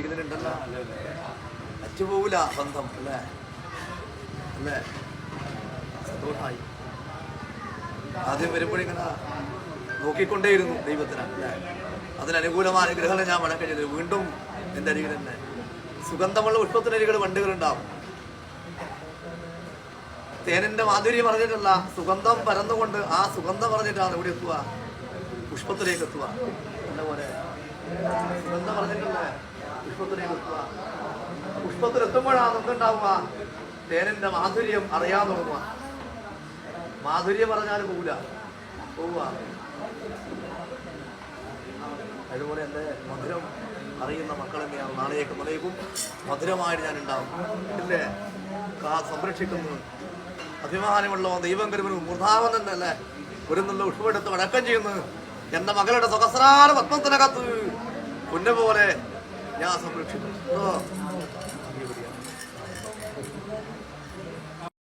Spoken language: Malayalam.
അരികിലുണ്ടല്ലോ, അറ്റുപോവില്ല ബന്ധം അല്ലേ അല്ലേ? സന്തോഷമായി. ആദ്യം വരുമ്പോഴിങ്ങനെ നോക്കിക്കൊണ്ടേയിരുന്നു ദൈവത്തിന് അല്ലേ? അതിനനുകൂലമായ അനുഗ്രഹങ്ങൾ ഞാൻ മടക്കം ചെയ്തു. വീണ്ടും എൻ്റെ അരികിൽ തന്നെ സുഗന്ധമുള്ള പുഷ്പത്തിനരികൾ വണ്ടികളുണ്ടാവും. തേനിന്റെ മാധുര്യം പറഞ്ഞിട്ടുള്ള സുഗന്ധം പരന്നുകൊണ്ട് ആ സുഗന്ധം പറഞ്ഞിട്ടാണ് ഇവിടെ എത്തുക, പുഷ്പത്തിലേക്ക് എത്തുക. എന്നപോലെ സുഗന്ധം പറഞ്ഞിട്ടുള്ള പുഷ്പത്തിലേക്ക് എത്തുക. പുഷ്പത്തിലെത്തുമ്പോഴാണ് എന്തുണ്ടാവുക? തേനിന്റെ മാധുര്യം അറിയാൻ തുടങ്ങുക. മാധുര്യം പറഞ്ഞാൽ പോവുക. അതുപോലെ എൻ്റെ മധുരം അറിയുന്ന മക്കളെന്നെയാണ് നാളേക്കും മുളേക്കും മധുരമായിട്ട് ഞാൻ ഉണ്ടാവും. ഇതിൻ്റെ സംരക്ഷിക്കുന്നു അഭിമാനമുള്ള ദൈവം കരുവനും മൂർധാവനല്ലേ ഒരു നല്ല ഉഷ്പെടുത്ത് വടക്കം ചെയ്യുന്നു. എൻ്റെ മകളുടെ സഹസ്രാര പത്മത്തിനകത്ത് പൊന്നുപോലെ ഞാൻ സംരക്ഷിക്കുന്നു.